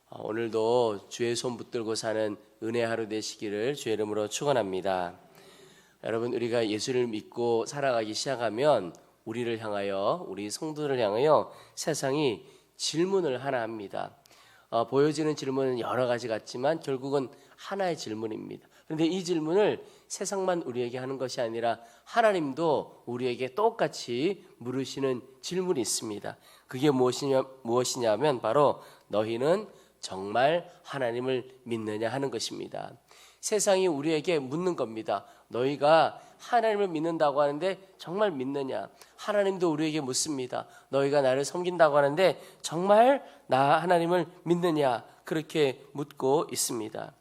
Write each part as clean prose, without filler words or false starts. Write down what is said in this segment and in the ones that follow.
오늘도 주의 손 붙들고 사는 은혜 하루 되시기를 주의 이름으로 축원합니다. 여러분, 우리가 예수를 믿고 살아가기 시작하면 우리를 향하여, 우리 성도를 향하여 세상이 질문을 하나 합니다. 보여지는 질문은 여러 가지 같지만 결국은 하나의 질문입니다. 그런데 이 질문을 세상만 우리에게 하는 것이 아니라 하나님도 우리에게 똑같이 물으시는 질문이 있습니다. 그게 무엇이냐면 바로 너희는 정말 하나님을 믿느냐 하는 것입니다. 세상이 우리에게 묻는 겁니다. 너희가 하나님을 믿는다고 하는데 정말 믿느냐? 하나님도 우리에게 묻습니다. 너희가 나를 섬긴다고 하는데 정말 나 하나님을 믿느냐? 그렇게 묻고 있습니다.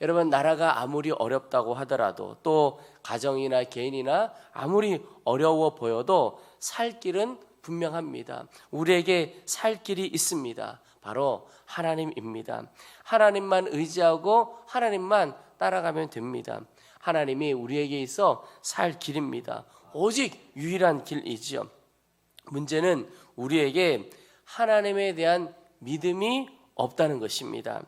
여러분, 나라가 아무리 어렵다고 하더라도 또 가정이나 개인이나 아무리 어려워 보여도 살 길은 분명합니다. 우리에게 살 길이 있습니다. 바로 하나님입니다. 하나님만 의지하고 하나님만 따라가면 됩니다. 하나님이 우리에게 있어 살 길입니다. 오직 유일한 길이지요. 문제는 우리에게 하나님에 대한 믿음이 없다는 것입니다.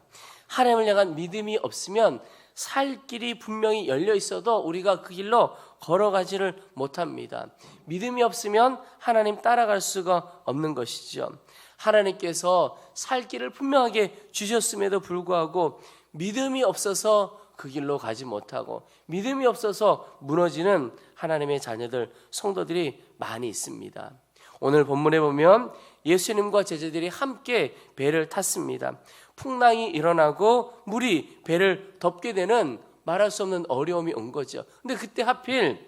하나님을 향한 믿음이 없으면 살 길이 분명히 열려 있어도 우리가 그 길로 걸어가지를 못합니다. 믿음이 없으면 하나님 따라갈 수가 없는 것이죠. 하나님께서 살 길을 분명하게 주셨음에도 불구하고 믿음이 없어서 그 길로 가지 못하고 믿음이 없어서 무너지는 하나님의 자녀들, 성도들이 많이 있습니다. 오늘 본문에 보면 예수님과 제자들이 함께 배를 탔습니다. 풍랑이 일어나고 물이 배를 덮게 되는 말할 수 없는 어려움이 온 거죠. 근데 그때 하필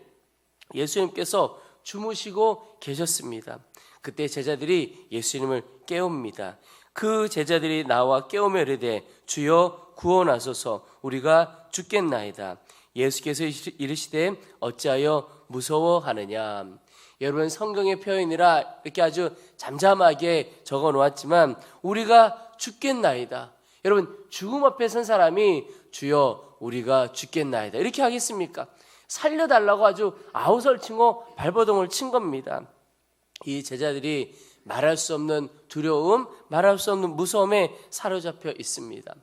예수님께서 주무시고 계셨습니다. 그때 제자들이 예수님을 깨웁니다. 그 제자들이 나와 깨우며 이르되 주여 구원하소서, 우리가 죽겠나이다. 예수께서 이르시되 어찌하여 무서워하느냐. 여러분, 성경의 표현이라 이렇게 아주 잠잠하게 적어 놓았지만 우리가 죽겠나이다. 여러분, 죽음 앞에 선 사람이 주여 우리가 죽겠나이다 이렇게 하겠습니까? 살려달라고 아주 아우성을 치고 발버둥을 친 겁니다. 이 제자들이 말할 수 없는 두려움, 말할 수 없는 무서움에 사로잡혀 있습니다.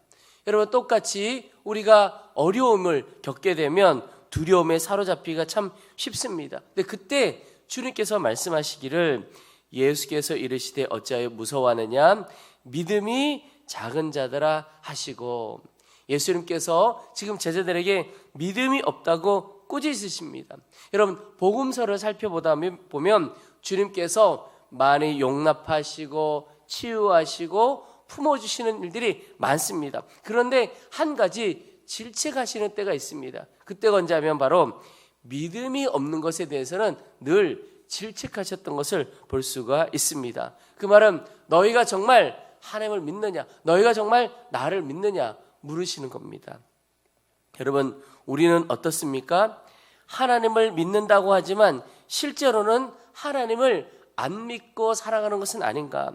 여러분, 똑같이 우리가 어려움을 겪게 되면 두려움에 사로잡히기가 참 쉽습니다. 근데 그때 주님께서 말씀하시기를 예수께서 이르시되 어찌하여 무서워하느냐, 믿음이 작은 자들아 하시고, 예수님께서 지금 제자들에게 믿음이 없다고 꾸짖으십니다. 여러분, 복음서를 살펴보다 보면 주님께서 많이 용납하시고 치유하시고 품어주시는 일들이 많습니다. 그런데 한 가지 질책하시는 때가 있습니다. 그때가 언제 하면 바로 믿음이 없는 것에 대해서는 늘 질책하셨던 것을 볼 수가 있습니다. 그 말은 너희가 정말 하나님을 믿느냐, 너희가 정말 나를 믿느냐 물으시는 겁니다. 여러분, 우리는 어떻습니까? 하나님을 믿는다고 하지만 실제로는 하나님을 안 믿고 살아가는 것은 아닌가?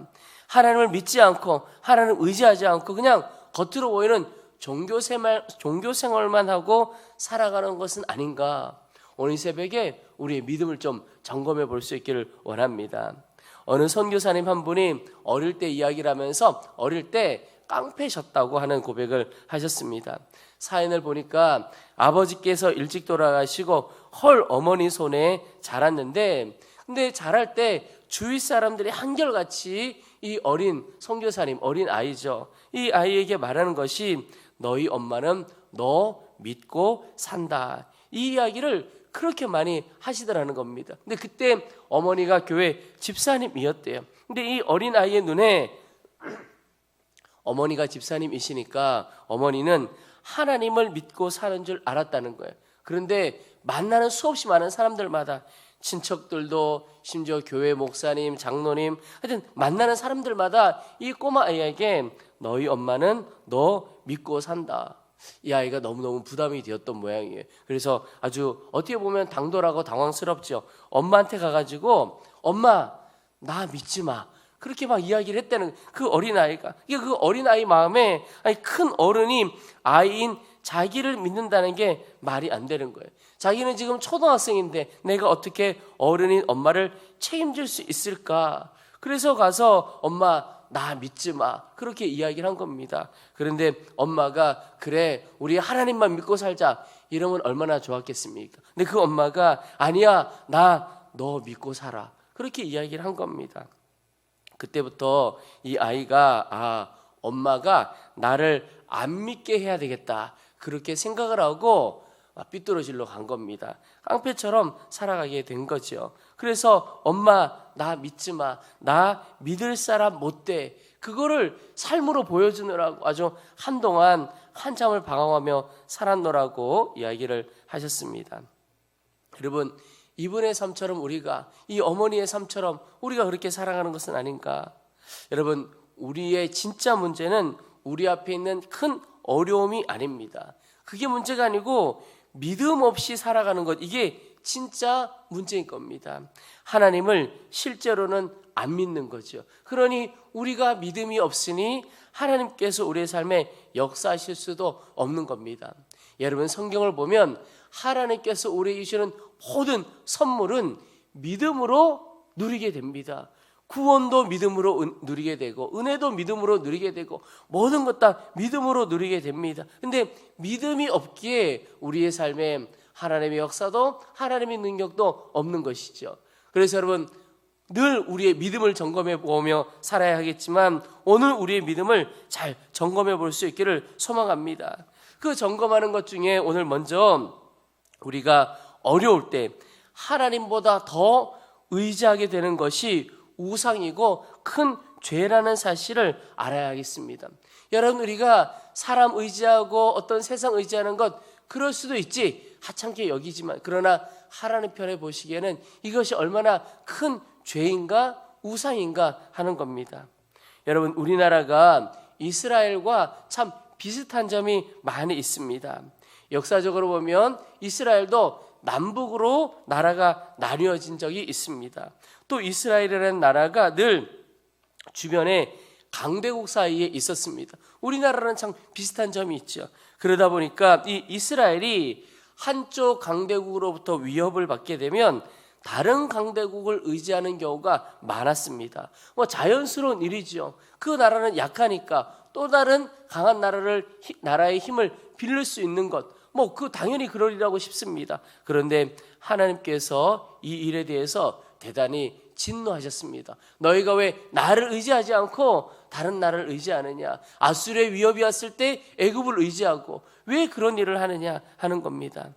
하나님을 믿지 않고 하나님을 의지하지 않고 그냥 겉으로 보이는 종교 생활만 하고 살아가는 것은 아닌가? 오늘 이 새벽에 우리의 믿음을 좀 점검해 볼 수 있기를 원합니다. 어느 선교사님 한 분이 어릴 때 이야기를 하면서 어릴 때 깡패셨다고 하는 고백을 하셨습니다. 사연을 보니까 아버지께서 일찍 돌아가시고 헐 어머니 손에 자랐는데, 근데 자랄 때 주위 사람들이 한결같이 이 어린 선교사님, 어린 아이죠, 이 아이에게 말하는 것이 너희 엄마는 너 믿고 산다, 이 이야기를 그렇게 많이 하시더라는 겁니다. 근데 그때 어머니가 교회 집사님이었대요. 근데 이 어린 아이의 눈에 어머니가 집사님이시니까 어머니는 하나님을 믿고 사는 줄 알았다는 거예요. 그런데 만나는 수없이 많은 사람들마다, 친척들도 심지어 교회 목사님, 장로님, 하여튼 만나는 사람들마다 이 꼬마 아이에게 너희 엄마는 너 믿고 산다, 이 아이가 너무너무 부담이 되었던 모양이에요. 그래서 아주 어떻게 보면 당돌하고 당황스럽죠. 엄마한테 가가지고 엄마 나 믿지 마, 그렇게 막 이야기를 했다는 그 어린아이가. 이게 그 어린아이 마음에 큰 어른이 아이인 자기를 믿는다는 게 말이 안 되는 거예요. 자기는 지금 초등학생인데 내가 어떻게 어른인 엄마를 책임질 수 있을까? 그래서 가서 엄마 나 믿지 마. 그렇게 이야기를 한 겁니다. 그런데 엄마가 그래 우리 하나님만 믿고 살자 이러면 얼마나 좋았겠습니까? 근데 그 엄마가 아니야 나 너 믿고 살아. 그렇게 이야기를 한 겁니다. 그때부터 이 아이가 엄마가 나를 안 믿게 해야 되겠다 그렇게 생각을 하고 삐뚤어질러 간 겁니다. 깡패처럼 살아가게 된 거죠. 그래서 엄마 나 믿지 마. 나 믿을 사람 못 돼. 그거를 삶으로 보여주느라고 아주 한동안 한참을 방황하며 살았노라고 이야기를 하셨습니다. 여러분 이분의 삶처럼 우리가 이 어머니의 삶처럼 우리가 그렇게 살아가는 것은 아닌가? 여러분 우리의 진짜 문제는 우리 앞에 있는 큰 어려움이 아닙니다. 그게 문제가 아니고 믿음 없이 살아가는 것 이게 진짜 문제인 겁니다. 하나님을 실제로는 안 믿는 거죠. 그러니 우리가 믿음이 없으니 하나님께서 우리의 삶에 역사하실 수도 없는 겁니다. 여러분 성경을 보면 하나님께서 우리에게 주시는 모든 선물은 믿음으로 누리게 됩니다. 구원도 믿음으로 누리게 되고 은혜도 믿음으로 누리게 되고 모든 것 다 믿음으로 누리게 됩니다. 근데 믿음이 없기에 우리의 삶에 하나님의 역사도 하나님의 능력도 없는 것이죠. 그래서 여러분 늘 우리의 믿음을 점검해 보며 살아야 하겠지만 오늘 우리의 믿음을 잘 점검해 볼 수 있기를 소망합니다. 그 점검하는 것 중에 오늘 먼저 우리가 어려울 때 하나님보다 더 의지하게 되는 것이 우상이고 큰 죄라는 사실을 알아야 하겠습니다. 여러분 우리가 사람 의지하고 어떤 세상 의지하는 것 그럴 수도 있지 하찮게 여기지만 그러나 하나님 편에 보시기에는 이것이 얼마나 큰 죄인가 우상인가 하는 겁니다. 여러분 우리나라가 이스라엘과 참 비슷한 점이 많이 있습니다. 역사적으로 보면 이스라엘도 남북으로 나라가 나뉘어진 적이 있습니다. 또 이스라엘이라는 나라가 늘 주변에 강대국 사이에 있었습니다. 우리나라랑 참 비슷한 점이 있죠. 그러다 보니까 이 이스라엘이 한쪽 강대국으로부터 위협을 받게 되면 다른 강대국을 의지하는 경우가 많았습니다. 자연스러운 일이죠. 그 나라는 약하니까 또 다른 강한 나라의 힘을 빌릴 수 있는 것, 그 당연히 그러리라고 싶습니다. 그런데 하나님께서 이 일에 대해서 대단히 진노하셨습니다. 너희가 왜 나를 의지하지 않고 다른 나라를 의지하느냐? 아수르의 위협이 왔을 때 애굽을 의지하고 왜 그런 일을 하느냐 하는 겁니다.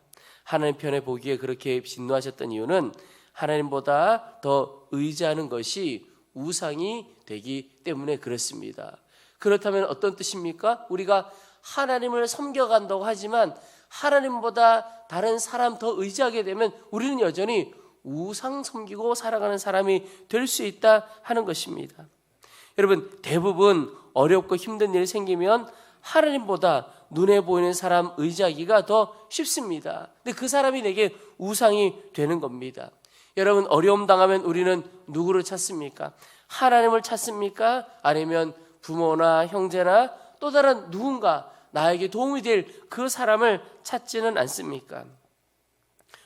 하나님 편에 보기에 그렇게 진노하셨던 이유는 하나님보다 더 의지하는 것이 우상이 되기 때문에 그렇습니다. 그렇다면 어떤 뜻입니까? 우리가 하나님을 섬겨간다고 하지만 하나님보다 다른 사람 더 의지하게 되면 우리는 여전히 우상 섬기고 살아가는 사람이 될 수 있다 하는 것입니다. 여러분 대부분 어렵고 힘든 일이 생기면 하나님보다 눈에 보이는 사람 의지하기가 더 쉽습니다. 근데 그 사람이 내게 우상이 되는 겁니다. 여러분 어려움 당하면 우리는 누구를 찾습니까? 하나님을 찾습니까? 아니면 부모나 형제나 또 다른 누군가 나에게 도움이 될 그 사람을 찾지는 않습니까?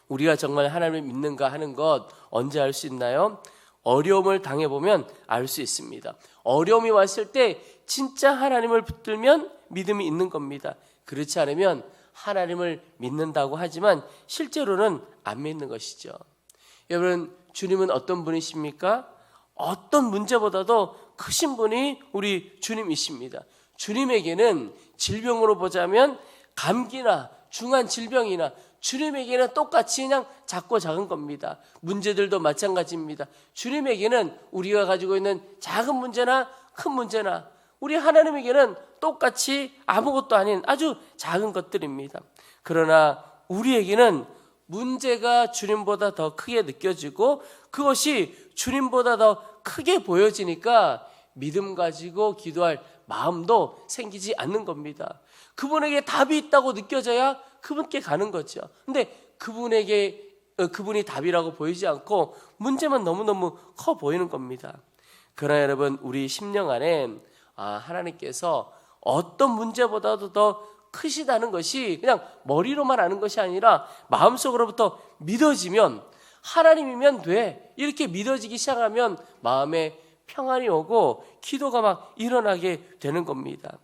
우리가 정말 하나님을 믿는가 하는 것 언제 알 수 있나요? 어려움을 당해보면 알 수 있습니다. 어려움이 왔을 때 진짜 하나님을 붙들면 믿음이 있는 겁니다. 그렇지 않으면 하나님을 믿는다고 하지만 실제로는 안 믿는 것이죠. 여러분 주님은 어떤 분이십니까? 어떤 문제보다도 크신 분이 우리 주님이십니다. 주님에게는 질병으로 보자면 감기나 중한 질병이나 주님에게는 똑같이 그냥 작고 작은 겁니다. 문제들도 마찬가지입니다. 주님에게는 우리가 가지고 있는 작은 문제나 큰 문제나 우리 하나님에게는 똑같이 아무것도 아닌 아주 작은 것들입니다. 그러나 우리에게는 문제가 주님보다 더 크게 느껴지고 그것이 주님보다 더 크게 보여지니까 믿음 가지고 기도할 마음도 생기지 않는 겁니다. 그분에게 답이 있다고 느껴져야 그분께 가는 거죠. 근데 그분이 답이라고 보이지 않고 문제만 너무너무 커 보이는 겁니다. 그러나 여러분 우리 심령 안에 하나님께서 어떤 문제보다도 더 크시다는 것이 그냥 머리로만 아는 것이 아니라 마음속으로부터 믿어지면 하나님이면 돼 이렇게 믿어지기 시작하면 마음에 평안이 오고 기도가 막 일어나게 되는 겁니다.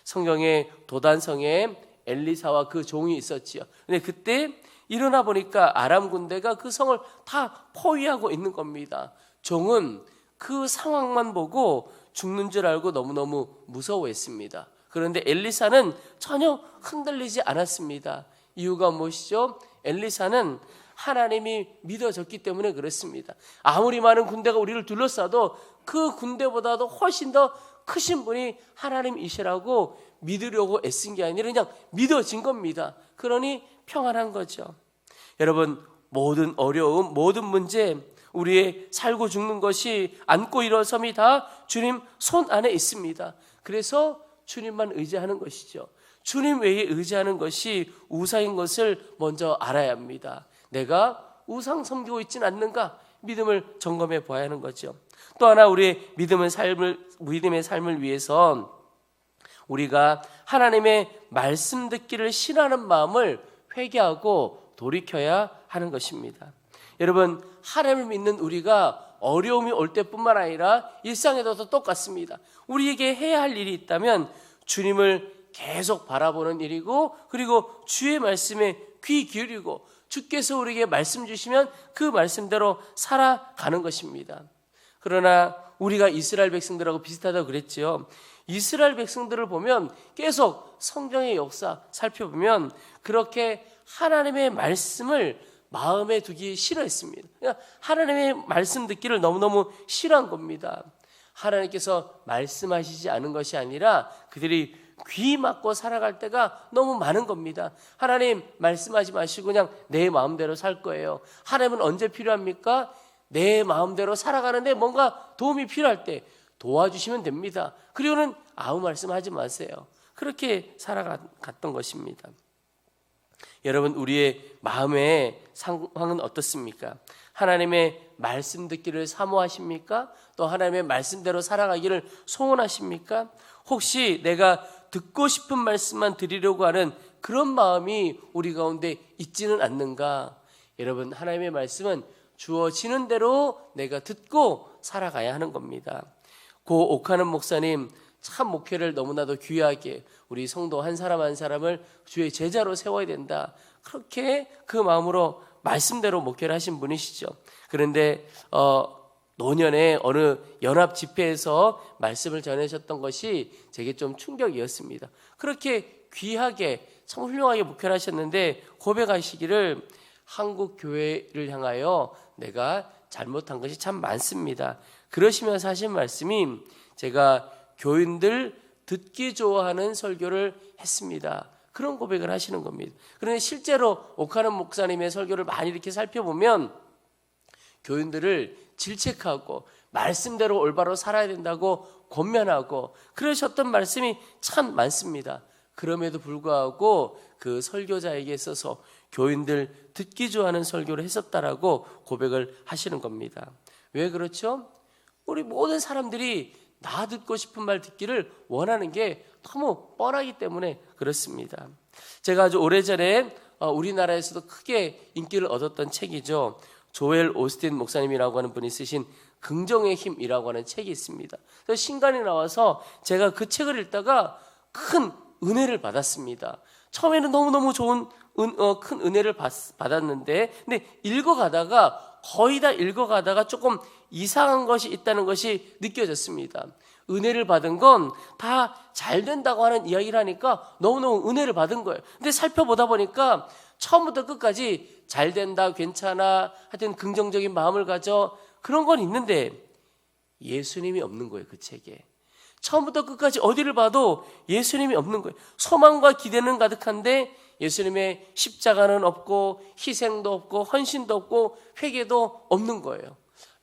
성경에 도단성에 엘리사와 그 종이 있었지요. 근데 그때 일어나 보니까 아람 군대가 그 성을 다 포위하고 있는 겁니다. 종은 그 상황만 보고 죽는 줄 알고 너무너무 무서워했습니다. 그런데 엘리사는 전혀 흔들리지 않았습니다. 이유가 무엇이죠? 엘리사는 하나님이 믿어졌기 때문에 그렇습니다. 아무리 많은 군대가 우리를 둘러싸도 그 군대보다도 훨씬 더 크신 분이 하나님이시라고 믿으려고 애쓴 게 아니라 그냥 믿어진 겁니다. 그러니 평안한 거죠. 여러분, 모든 어려움, 모든 문제, 우리의 살고 죽는 것이 앉고 일어섬이 다 주님 손 안에 있습니다. 그래서 주님만 의지하는 것이죠. 주님 외에 의지하는 것이 우상인 것을 먼저 알아야 합니다. 내가 우상 섬기고 있지는 않는가? 믿음을 점검해 봐야 하는 거죠. 또 하나 우리의 믿음의 삶을 위해서 우리가 하나님의 말씀 듣기를 싫어하는 마음을 회개하고 돌이켜야 하는 것입니다. 여러분, 하나님을 믿는 우리가 어려움이 올 때뿐만 아니라 일상에도 똑같습니다. 우리에게 해야 할 일이 있다면 주님을 계속 바라보는 일이고, 그리고 주의 말씀에 귀 기울이고 주께서 우리에게 말씀 주시면 그 말씀대로 살아가는 것입니다. 그러나 우리가 이스라엘 백성들하고 비슷하다고 그랬지요. 이스라엘 백성들을 보면 계속 성경의 역사 살펴보면 그렇게 하나님의 말씀을 마음에 두기 싫어했습니다. 그러니까 하나님의 말씀 듣기를 너무너무 싫어한 겁니다. 하나님께서 말씀하시지 않은 것이 아니라 그들이 귀 막고 살아갈 때가 너무 많은 겁니다. 하나님 말씀하지 마시고 그냥 내 마음대로 살 거예요. 하나님은 언제 필요합니까? 내 마음대로 살아가는데 뭔가 도움이 필요할 때 도와주시면 됩니다. 그리고는 아무 말씀하지 마세요. 그렇게 살아갔던 것입니다. 여러분, 우리의 마음의 상황은 어떻습니까? 하나님의 말씀 듣기를 사모하십니까? 또 하나님의 말씀대로 살아가기를 소원하십니까? 혹시 내가 듣고 싶은 말씀만 드리려고 하는 그런 마음이 우리 가운데 있지는 않는가? 여러분, 하나님의 말씀은 주어지는 대로 내가 듣고 살아가야 하는 겁니다. 고 옥하는 목사님 참 목회를 너무나도 귀하게 우리 성도 한 사람 한 사람을 주의 제자로 세워야 된다. 그렇게 그 마음으로 말씀대로 목회를 하신 분이시죠. 그런데 노년에 어느 연합 집회에서 말씀을 전하셨던 것이 제게 좀 충격이었습니다. 그렇게 귀하게 참 훌륭하게 목회를 하셨는데 고백하시기를 한국 교회를 향하여 내가 잘못한 것이 참 많습니다. 그러시면서 하신 말씀이 제가 교인들 듣기 좋아하는 설교를 했습니다. 그런 고백을 하시는 겁니다. 그런데 실제로 옥하는 목사님의 설교를 많이 이렇게 살펴보면 교인들을 질책하고 말씀대로 올바로 살아야 된다고 권면하고 그러셨던 말씀이 참 많습니다. 그럼에도 불구하고 그 설교자에게 있어서 교인들 듣기 좋아하는 설교를 했었다라고 고백을 하시는 겁니다. 왜 그렇죠? 우리 모든 사람들이 나 듣고 싶은 말 듣기를 원하는 게 너무 뻔하기 때문에 그렇습니다. 제가 아주 오래전에 우리나라에서도 크게 인기를 얻었던 책이죠. 조엘 오스틴 목사님이라고 하는 분이 쓰신 긍정의 힘이라고 하는 책이 있습니다. 그래서 신간이 나와서 제가 그 책을 읽다가 큰 은혜를 받았습니다. 처음에는 너무너무 좋은 큰 은혜를 받았는데 근데 거의 다 읽어가다가 조금 이상한 것이 있다는 것이 느껴졌습니다. 은혜를 받은 건 다 잘 된다고 하는 이야기를 하니까 너무너무 은혜를 받은 거예요. 근데 살펴보다 보니까 처음부터 끝까지 잘 된다, 괜찮아, 하여튼 긍정적인 마음을 가져 그런 건 있는데 예수님이 없는 거예요. 그 책에. 처음부터 끝까지 어디를 봐도 예수님이 없는 거예요. 소망과 기대는 가득한데 예수님의 십자가는 없고 희생도 없고 헌신도 없고 회개도 없는 거예요.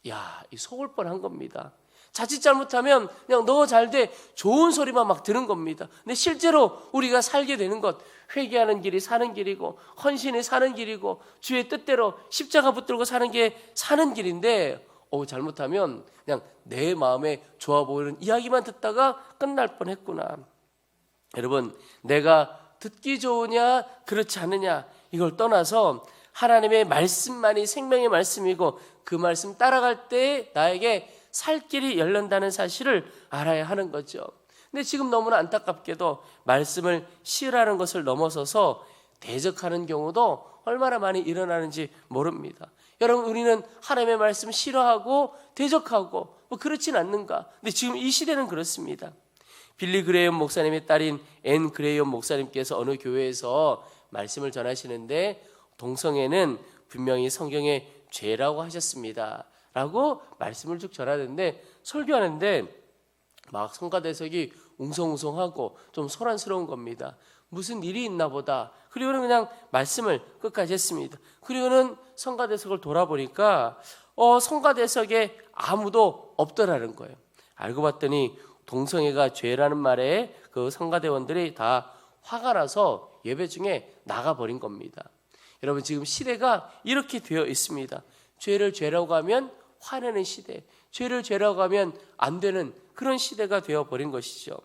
야, 이 속을 뻔한 겁니다. 자칫 잘못하면 그냥 너 잘 돼 좋은 소리만 막 들은 겁니다. 근데 실제로 우리가 살게 되는 것 회개하는 길이 사는 길이고 헌신이 사는 길이고 주의 뜻대로 십자가 붙들고 사는 게 사는 길인데 잘못하면 그냥 내 마음에 좋아 보이는 이야기만 듣다가 끝날 뻔했구나. 여러분, 내가 듣기 좋으냐 그렇지 않느냐 이걸 떠나서 하나님의 말씀만이 생명의 말씀이고 그 말씀 따라갈 때 나에게 살 길이 열린다는 사실을 알아야 하는 거죠. 근데 지금 너무나 안타깝게도 말씀을 싫어하는 것을 넘어서서 대적하는 경우도 얼마나 많이 일어나는지 모릅니다. 여러분, 우리는 하나님의 말씀 싫어하고 대적하고 그렇진 않는가? 근데 지금 이 시대는 그렇습니다. 빌리 그레이엄 목사님의 딸인 앤 그레이엄 목사님께서 어느 교회에서 말씀을 전하시는데 동성애는 분명히 성경의 죄라고 하셨습니다 라고 말씀을 쭉 전하는데, 설교하는데 막 성가대석이 웅성웅성하고 좀 소란스러운 겁니다. 무슨 일이 있나 보다. 그리고는 그냥 말씀을 끝까지 했습니다. 그리고는 성가대석을 돌아보니까 성가대석에 아무도 없더라는 거예요. 알고 봤더니 동성애가 죄라는 말에 그 성가대원들이 다 화가 나서 예배 중에 나가버린 겁니다. 여러분, 지금 시대가 이렇게 되어 있습니다. 죄를 죄라고 하면 화내는 시대, 죄를 죄라고 하면 안 되는 그런 시대가 되어버린 것이죠.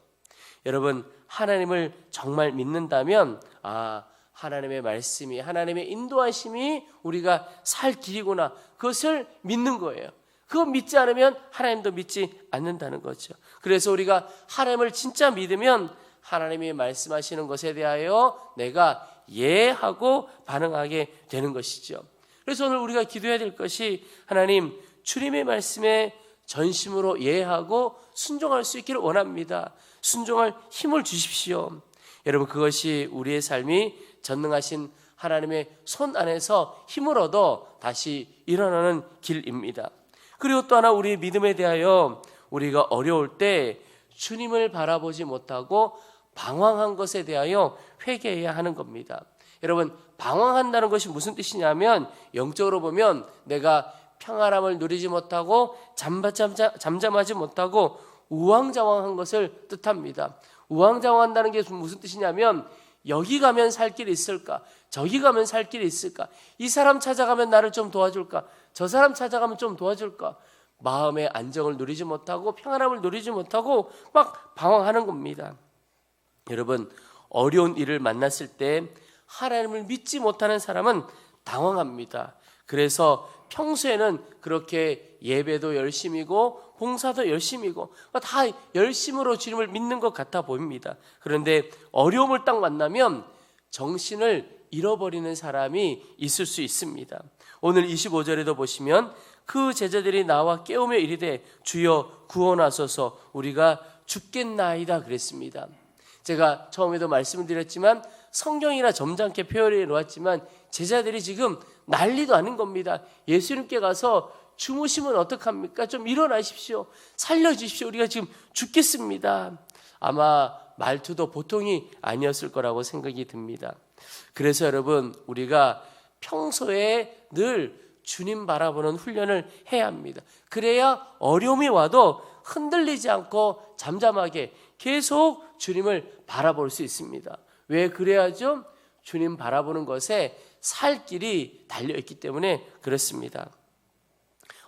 여러분, 하나님을 정말 믿는다면 하나님의 말씀이, 하나님의 인도하심이 우리가 살 길이구나, 그것을 믿는 거예요. 그거 믿지 않으면 하나님도 믿지 않는다는 거죠. 그래서 우리가 하나님을 진짜 믿으면 하나님이 말씀하시는 것에 대하여 내가 예하고 반응하게 되는 것이죠. 그래서 오늘 우리가 기도해야 될 것이, 하나님, 주님의 말씀에 전심으로 예하고 순종할 수 있기를 원합니다. 순종할 힘을 주십시오. 여러분, 그것이 우리의 삶이 전능하신 하나님의 손 안에서 힘을 얻어 다시 일어나는 길입니다. 그리고 또 하나, 우리의 믿음에 대하여 우리가 어려울 때 주님을 바라보지 못하고 방황한 것에 대하여 회개해야 하는 겁니다. 여러분, 방황한다는 것이 무슨 뜻이냐면, 영적으로 보면 내가 평안함을 누리지 못하고 잠잠하지 못하고 우왕좌왕한 것을 뜻합니다. 우왕좌왕한다는 게 무슨 뜻이냐면, 여기 가면 살 길이 있을까? 저기 가면 살 길이 있을까? 이 사람 찾아가면 나를 좀 도와줄까? 저 사람 찾아가면 좀 도와줄까? 마음의 안정을 누리지 못하고 평안함을 누리지 못하고 막 방황하는 겁니다. 여러분, 어려운 일을 만났을 때 하나님을 믿지 못하는 사람은 당황합니다. 그래서 평소에는 그렇게 예배도 열심이고 봉사도 열심이고 다 열심으로 주님을 믿는 것 같아 보입니다. 그런데 어려움을 딱 만나면 정신을 잃어버리는 사람이 있을 수 있습니다. 오늘 25절에도 보시면 그 제자들이 나와 깨우며 이르되 주여 구원하소서, 우리가 죽겠나이다 그랬습니다. 제가 처음에도 말씀을 드렸지만 성경이라 점잖게 표현해 놓았지만 제자들이 지금 난리도 아닌 겁니다. 예수님께 가서 주무시면 어떡합니까? 좀 일어나십시오. 살려주십시오. 우리가 지금 죽겠습니다. 아마 말투도 보통이 아니었을 거라고 생각이 듭니다. 그래서 여러분, 우리가 평소에 늘 주님 바라보는 훈련을 해야 합니다. 그래야 어려움이 와도 흔들리지 않고 잠잠하게 계속 주님을 바라볼 수 있습니다. 왜 그래야죠? 주님 바라보는 것에 살 길이 달려있기 때문에 그렇습니다.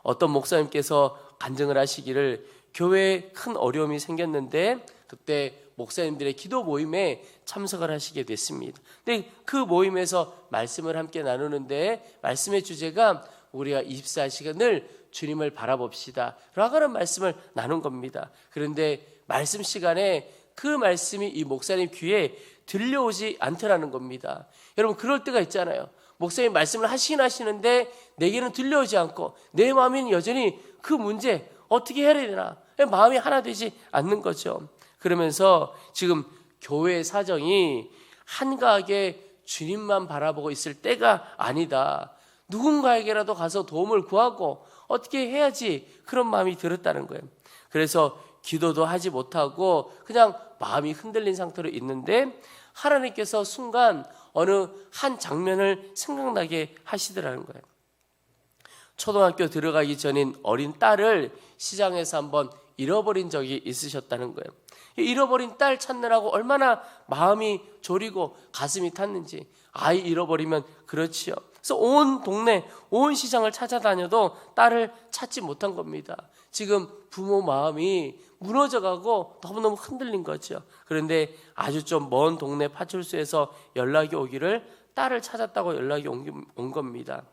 어떤 목사님께서 간증을 하시기를, 교회에 큰 어려움이 생겼는데 그때 목사님들의 기도 모임에 참석을 하시게 됐습니다. 근데 그 모임에서 말씀을 함께 나누는데 말씀의 주제가 우리가 24시간을 주님을 바라봅시다 라고 하는 말씀을 나눈 겁니다. 그런데 말씀 시간에 그 말씀이 이 목사님 귀에 들려오지 않더라는 겁니다. 여러분, 그럴 때가 있잖아요. 목사님 말씀을 하시긴 하시는데 내게는 들려오지 않고 내 마음은 여전히 그 문제 어떻게 해야 되나 마음이 하나 되지 않는 거죠. 그러면서 지금 교회 사정이 한가하게 주님만 바라보고 있을 때가 아니다. 누군가에게라도 가서 도움을 구하고 어떻게 해야지, 그런 마음이 들었다는 거예요. 그래서 기도도 하지 못하고 그냥 마음이 흔들린 상태로 있는데 하나님께서 순간 어느 한 장면을 생각나게 하시더라는 거예요. 초등학교 들어가기 전인 어린 딸을 시장에서 한번 잃어버린 적이 있으셨다는 거예요. 잃어버린 딸 찾느라고 얼마나 마음이 졸이고 가슴이 탔는지. 아이 잃어버리면 그렇지요. 그래서 온 동네, 온 시장을 찾아다녀도 딸을 찾지 못한 겁니다. 지금 부모 마음이 무너져가고 너무너무 흔들린 거죠. 그런데 아주 좀 먼 동네 파출소에서 연락이 오기를 딸을 찾았다고 연락이 온 겁니다.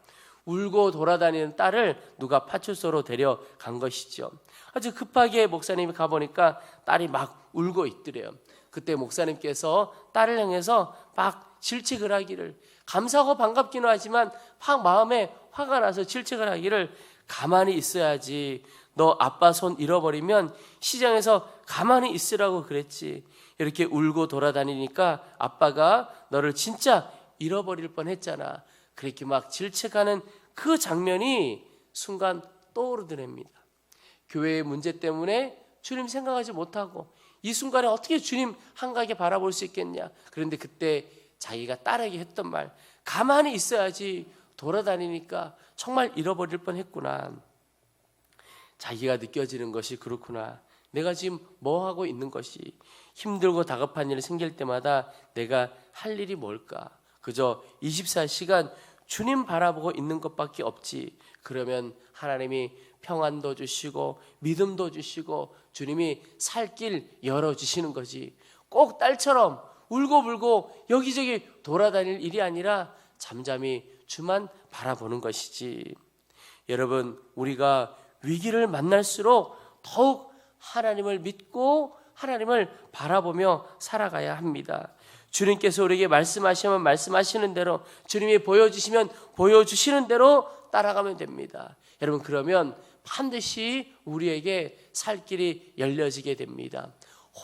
울고 돌아다니는 딸을 누가 파출소로 데려간 것이죠. 아주 급하게 목사님이 가보니까 딸이 막 울고 있더래요. 그때 목사님께서 딸을 향해서 막 질책을 하기를, 감사하고 반갑기는 하지만 막 마음에 화가 나서 질책을 하기를, 가만히 있어야지. 너 아빠 손 잃어버리면 시장에서 가만히 있으라고 그랬지. 이렇게 울고 돌아다니니까 아빠가 너를 진짜 잃어버릴 뻔했잖아. 그렇게 막 질책하는 그 장면이 순간 떠오르더랍니다. 교회의 문제 때문에 주님 생각하지 못하고 이 순간에 어떻게 주님 한가하게 바라볼 수 있겠냐. 그런데 그때 자기가 딸에게 했던 말, 가만히 있어야지. 돌아다니니까 정말 잃어버릴 뻔했구나. 자기가 느껴지는 것이 그렇구나. 내가 지금 뭐 하고 있는 것이, 힘들고 다급한 일이 생길 때마다 내가 할 일이 뭘까? 그저 24시간 주님 바라보고 있는 것밖에 없지. 그러면 하나님이 평안도 주시고 믿음도 주시고 주님이 살 길 열어주시는 거지. 꼭 딸처럼 울고불고 여기저기 돌아다닐 일이 아니라 잠잠히 주만 바라보는 것이지. 여러분, 우리가 위기를 만날수록 더욱 하나님을 믿고 하나님을 바라보며 살아가야 합니다. 주님께서 우리에게 말씀하시면 말씀하시는 대로, 주님이 보여주시면 보여주시는 대로 따라가면 됩니다. 여러분, 그러면 반드시 우리에게 살 길이 열려지게 됩니다.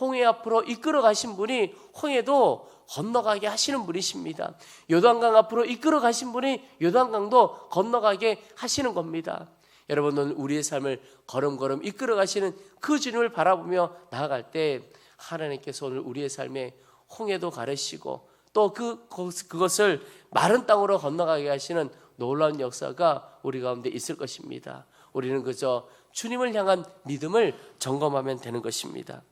홍해 앞으로 이끌어 가신 분이 홍해도 건너가게 하시는 분이십니다. 요단강 앞으로 이끌어 가신 분이 요단강도 건너가게 하시는 겁니다. 여러분은 우리의 삶을 걸음걸음 이끌어 가시는 그 주님을 바라보며 나아갈 때 하나님께서 오늘 우리의 삶에 홍해도 가르시고 또 그것을 마른 땅으로 건너가게 하시는 놀라운 역사가 우리 가운데 있을 것입니다. 우리는 그저 주님을 향한 믿음을 점검하면 되는 것입니다.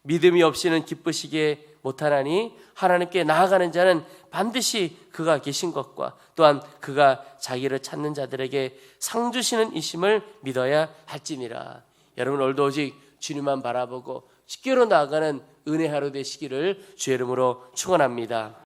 믿음이 없이는 기쁘시게 못하나니 하나님께 나아가는 자는 반드시 그가 계신 것과 또한 그가 자기를 찾는 자들에게 상 주시는 이심을 믿어야 할지니라. 여러분, 오늘도 오직 주님만 바라보고 십계로 나아가는 은혜 하루 되시기를 주의 이름으로 축원합니다.